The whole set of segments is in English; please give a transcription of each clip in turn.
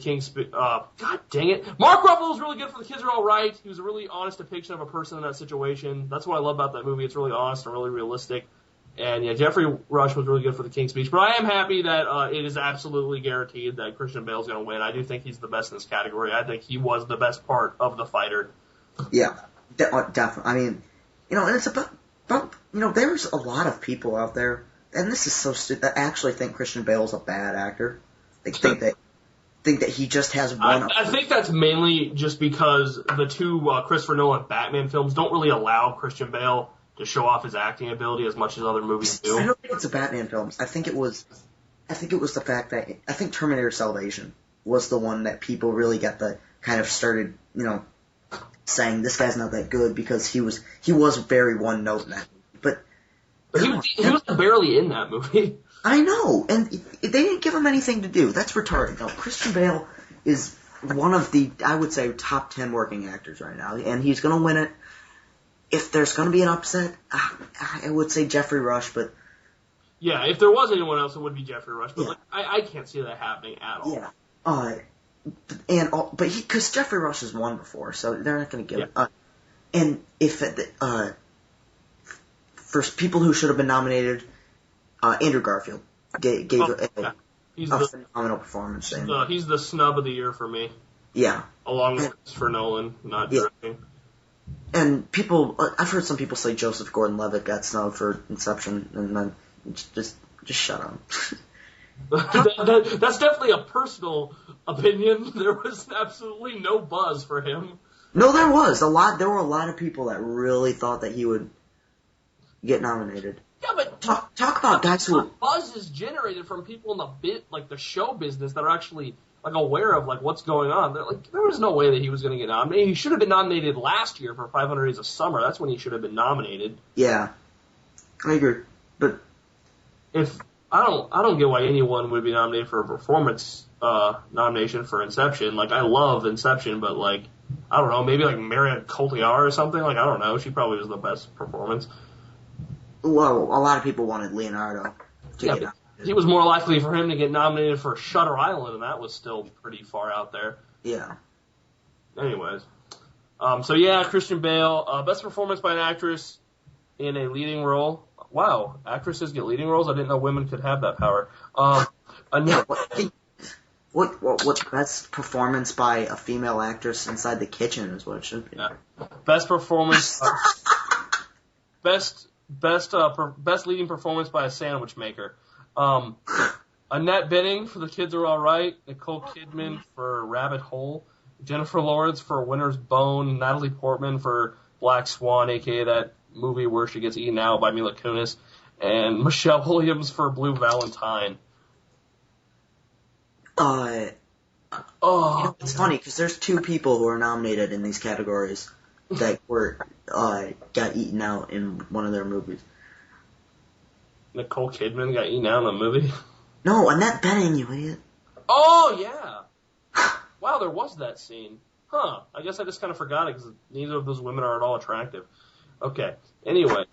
King's God dang it. Mark Ruffalo was really good for The Kids Are All Right. He was a really honest depiction of a person in that situation. That's what I love about that movie. It's really honest and really realistic. And yeah, Jeffrey Rush was really good for The King's Speech. But I am happy that it is absolutely guaranteed that Christian Bale's going to win. I do think he's the best in this category. I think he was the best part of the fighter. Yeah, definitely. I mean, and it's about there's a lot of people out there, and this is so stupid, that actually think Christian Bale's a bad actor. They think that he just has one. I think that's mainly just because the two Christopher Nolan Batman films don't really allow Christian Bale to show off his acting ability as much as other movies do. I don't think it's the Batman films. I think it was the fact that I think Terminator Salvation was the one that people really got the kind of started, saying this guy's not that good because he was very one note in that movie. But he was barely in that movie. I know, and they didn't give him anything to do. That's retarded. No, Christian Bale is one of the, I would say, top 10 working actors right now, and he's going to win it. If there's going to be an upset, I would say Jeffrey Rush, but... Yeah, if there was anyone else, it would be Jeffrey Rush, but I can't see that happening at all. Yeah, because Jeffrey Rush has won before, so they're not going to give it. And if for people who should have been nominated, Andrew Garfield gave a phenomenal performance. He's the snub of the year for me. Yeah, along with Christopher Nolan, not directing. And I've heard some people say Joseph Gordon-Levitt got snubbed for Inception, and then just shut up. That's definitely a personal opinion. There was absolutely no buzz for him. No, there was a lot. There were a lot of people that really thought that he would get nominated. Yeah, but talk about guys who buzz is generated from people in the show business that are actually aware of what's going on. They're there was no way that he was going to get nominated. He should have been nominated last year for 500 Days of Summer. That's when he should have been nominated. Yeah, I agree. But if I don't get why anyone would be nominated for a performance nomination for Inception. I love Inception, but I don't know, maybe Marion Cotillard or something. I don't know. She probably was the best performance. Well, a lot of people wanted Leonardo to get nominated. He was more likely for him to get nominated for Shutter Island, and that was still pretty far out there. Yeah. Anyways. Christian Bale, best performance by an actress in a leading role. Wow, actresses get leading roles? I didn't know women could have that power. What best performance by a female actress inside the kitchen is what it should be. Yeah. Best performance... Best leading performance by a sandwich maker. Annette Bening for The Kids Are All Right. Nicole Kidman for Rabbit Hole. Jennifer Lawrence for Winter's Bone. Natalie Portman for Black Swan, a.k.a. that movie where she gets eaten out by Mila Kunis. And Michelle Williams for Blue Valentine. It's funny because there's two people who are nominated in these categories that got eaten out in one of their movies. Nicole Kidman got eaten out in a movie? No, Annette Bening, you idiot. Oh, yeah. Wow, there was that scene. Huh. I guess I just kind of forgot it because neither of those women are at all attractive. Okay. Anyway.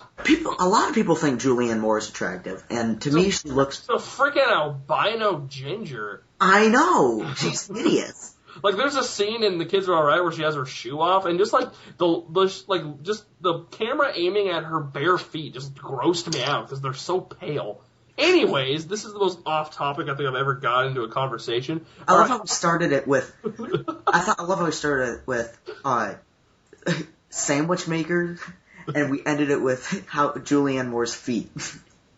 A lot of people think Julianne Moore is attractive, and to me she looks... She's a freaking albino ginger. I know. She's hideous. There's a scene in The Kids Are All Right where she has her shoe off, and just the camera aiming at her bare feet just grossed me out because they're so pale. Anyways, this is the most off topic I think I've ever got into a conversation. I love how we started it with. I love how we started it with sandwich makers, and we ended it with how Julianne Moore's feet.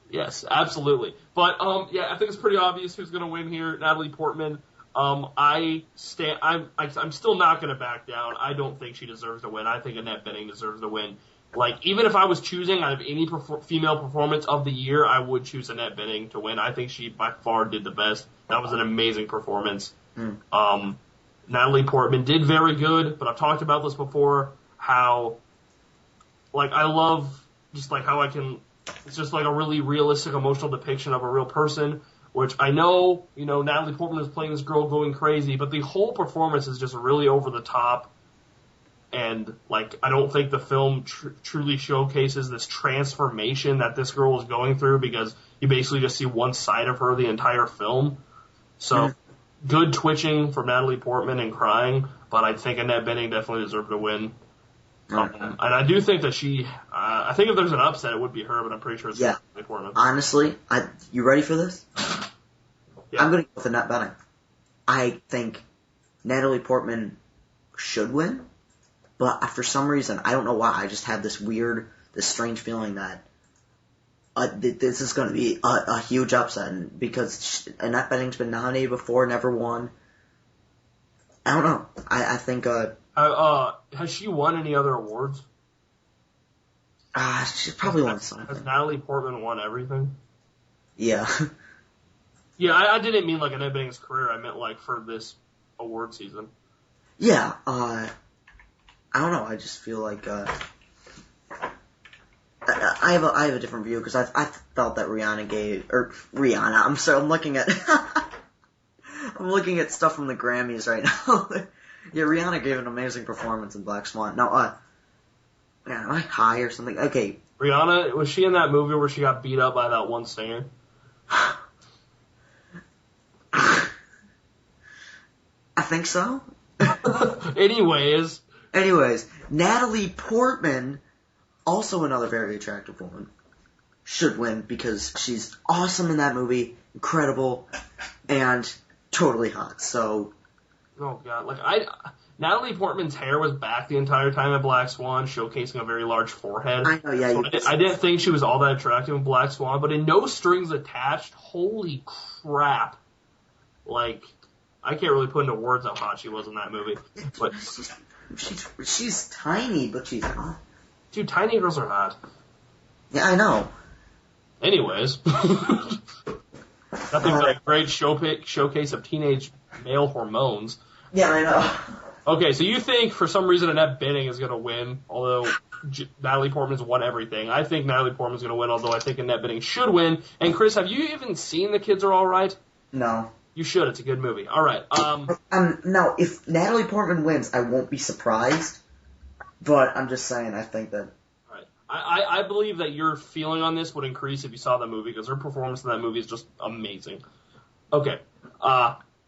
Yes, absolutely. But I think it's pretty obvious who's going to win here. Natalie Portman. I'm still not going to back down. I don't think she deserves to win. I think Annette Bening deserves to win. Even if I was choosing out of any female performance of the year, I would choose Annette Bening to win. I think she by far did the best. That was an amazing performance. Natalie Portman did very good, but I've talked about this before, how, I love just, how it's just, a really realistic emotional depiction of a real person, which I know, Natalie Portman is playing this girl going crazy, but the whole performance is just really over the top. And, I don't think the film truly showcases this transformation that this girl is going through because you basically just see one side of her the entire film. So, good twitching from Natalie Portman and crying, but I think Annette Bening definitely deserved to win. And I do think that I think if there's an upset, it would be her, but I'm pretty sure it's Natalie Portman. Honestly, you ready for this? Yeah. I'm going to go with Annette Bening. I think Natalie Portman should win, but for some reason, I don't know why, I just have this strange feeling that this is going to be a huge upset, because Annette Bening's been nominated before, never won. I don't know. I think... has she won any other awards? She's probably won something. Has Natalie Portman won everything? Yeah. Yeah, I didn't mean like Annette Bening's career. I meant like for this award season. Yeah. I don't know. I just feel like I have a different view, because I felt that Rihanna. I'm sorry. I'm looking at stuff from the Grammys right now. Yeah, Rihanna gave an amazing performance in Black Swan. Now, am I high or something? Okay. Rihanna, was she in that movie where she got beat up by that one singer? I think so. Anyways, Natalie Portman, also another very attractive woman, should win because she's awesome in that movie, incredible, and totally hot. So, oh god, Natalie Portman's hair was back the entire time in Black Swan, showcasing a very large forehead. I know, yeah. So I didn't think she was all that attractive in Black Swan, but in No Strings Attached, holy crap! Like, I can't really put into words how hot she was in that movie. But she's tiny, but she's hot. Dude, tiny girls are hot. Yeah, I know. Anyways, nothing but a great showcase of teenage male hormones. Yeah, I know. Okay, so you think for some reason Annette Bening is going to win, although Natalie Portman's won everything. I think Natalie Portman's going to win, although I think Annette Bening should win. And Chris, have you even seen The Kids Are All Right? No. You should. It's a good movie. All right. Now, if Natalie Portman wins, I won't be surprised. But I'm just saying, I think that... All right. I believe that your feeling on this would increase if you saw the movie, because her performance in that movie is just amazing. Okay.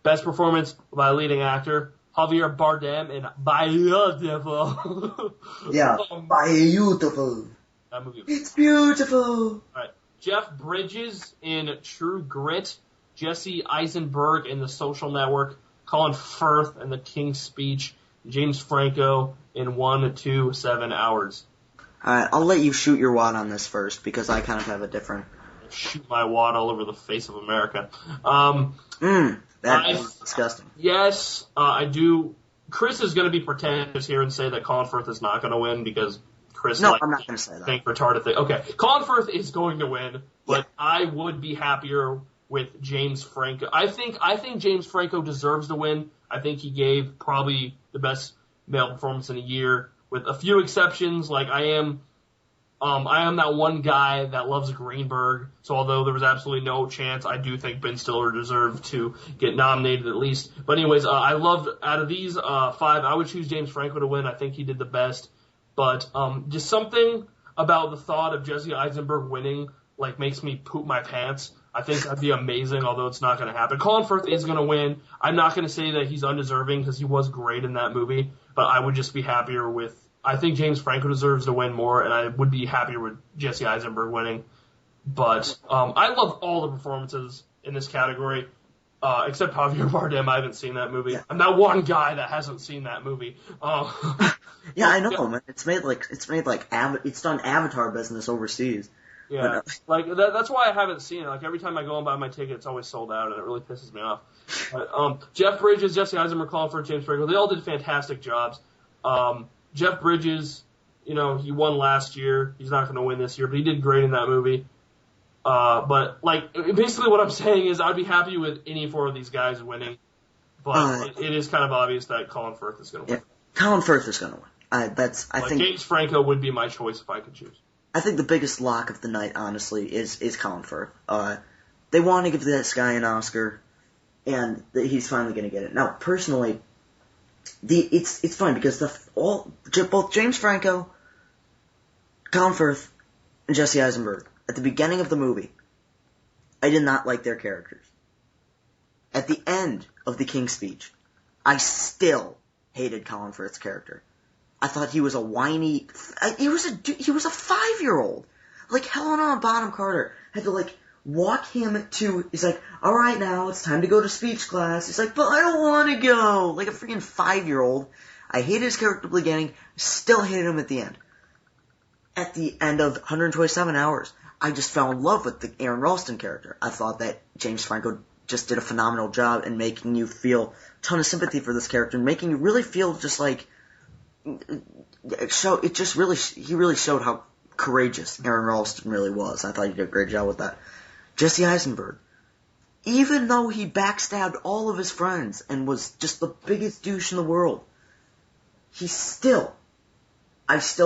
Best performance by a leading actor, Javier Bardem in Beautiful. Yeah, Beautiful. That movie. It's beautiful. All right. Jeff Bridges in True Grit, Jesse Eisenberg in The Social Network, Colin Firth in The King's Speech, James Franco in 1, 2, 7 hours. Alright, I'll let you shoot your wad on this first, because I kind of have a different... Shoot my wad all over the face of America. That is disgusting. Yes, I do. Chris is going to be pretentious here and say that Colin Firth is not going to win, because Chris... No, I'm not going to say that. Think retarded thing. Okay, Colin Firth is going to win, but I would be happier with James Franco. I think James Franco deserves to win. I think he gave probably the best male performance in a year, with a few exceptions. Like I am that one guy that loves Greenberg. So although there was absolutely no chance, I do think Ben Stiller deserved to get nominated at least. But anyways, I loved out of these 5, I would choose James Franco to win. I think he did the best. But just something about the thought of Jesse Eisenberg winning like makes me poop my pants. I think that'd be amazing, although it's not going to happen. Colin Firth is going to win. I'm not going to say that he's undeserving because he was great in that movie, but I would just be happier with... I think James Franco deserves to win more, and I would be happier with Jesse Eisenberg winning. But I love all the performances in this category, except Javier Bardem. I haven't seen that movie. Yeah. I'm that one guy that hasn't seen that movie. Yeah, I know, man. It's done Avatar business overseas. Yeah, that's why I haven't seen it. Like, every time I go and buy my ticket, it's always sold out, and it really pisses me off. But, Jeff Bridges, Jesse Eisenberg, Colin Firth, James Franco, they all did fantastic jobs. Jeff Bridges, he won last year. He's not going to win this year, but he did great in that movie. But, basically what I'm saying is I'd be happy with any 4 of these guys winning, but it is kind of obvious that Colin Firth is going to win. Yeah, Colin Firth is going to win. I think James Franco would be my choice if I could choose. I think the biggest lock of the night, honestly, is Colin Firth. They want to give this guy an Oscar, and he's finally going to get it. Now, personally, it's fine because both James Franco, Colin Firth, and Jesse Eisenberg, at the beginning of the movie, I did not like their characters. at the end of the King's Speech, I still hated Colin Firth's character. I thought he was a whiny. He was a 5-year-old. Like Helena Bonham Carter had to like walk him to. He's like, all right, now it's time to go to speech class. He's like, but I don't want to go. Like a freaking 5-year-old. I hated his character at the beginning. Still hated him at the end. At the end of 127 Hours, I just fell in love with the Aaron Ralston character. I thought that James Franco just did a phenomenal job in making you feel a ton of sympathy for this character and making you really feel just like. He really showed how courageous Aaron Ralston really was. I thought he did a great job with that. Jesse Eisenberg, even though he backstabbed all of his friends and was just the biggest douche in the world, I still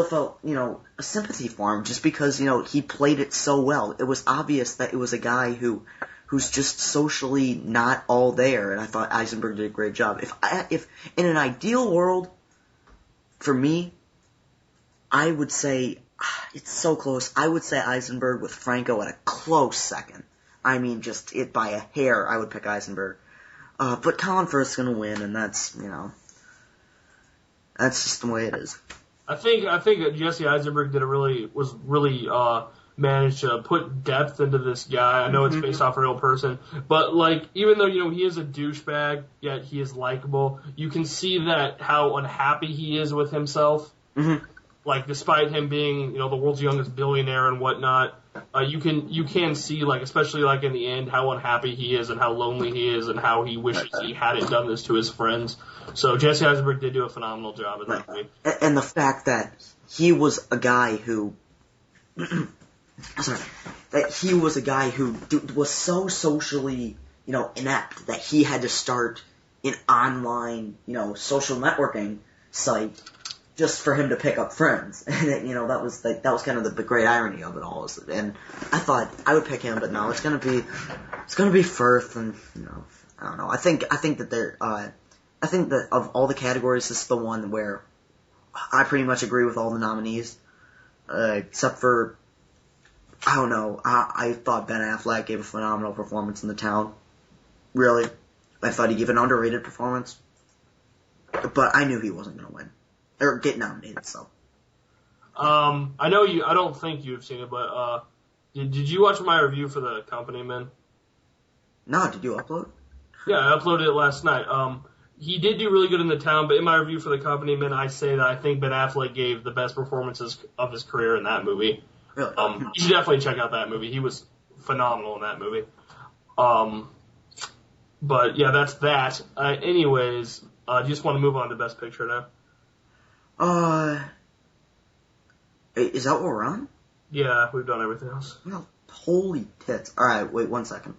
felt, a sympathy for him just because, he played it so well. It was obvious that it was a guy who's just socially not all there, and I thought Eisenberg did a great job. If in an ideal world, for me, I would say, it's so close, I would say Eisenberg with Franco at a close second. I mean, just by a hair, I would pick Eisenberg. But Colin Firth's gonna win, and that's just the way it is. I think that Jesse Eisenberg managed to put depth into this guy. I know it's based off a real person, but even though he is a douchebag, yet he is likable. You can see that how unhappy he is with himself. Mm-hmm. Despite him being the world's youngest billionaire and whatnot, you can see especially in the end how unhappy he is and how lonely he is and how he wishes he hadn't done this to his friends. So Jesse Eisenberg did do a phenomenal job in that movie. And the fact that he was a guy who. That he was a guy who was so socially, inept that he had to start an online, social networking site just for him to pick up friends. And that was kind of the great irony of it all. And I thought I would pick him, but no, it's gonna be Firth, and I don't know. I think that of all the categories, this is the one where I pretty much agree with all the nominees, except for. I don't know. I thought Ben Affleck gave a phenomenal performance in The Town. Really. I thought he gave an underrated performance. But I knew he wasn't going to win. Or get nominated, so. I don't think you've seen it, but did you watch my review for The Company Man? No, did you upload? Yeah, I uploaded it last night. He did do really good in The Town, but in my review for The Company Man, I say that I think Ben Affleck gave the best performances of his career in that movie. Really? You should definitely check out that movie. He was phenomenal in that movie. But yeah, that's that. Anyways, do you just want to move on to Best Picture now? Is that what we're on? Yeah, we've done everything else. Well, holy tits. Alright, wait 1 second.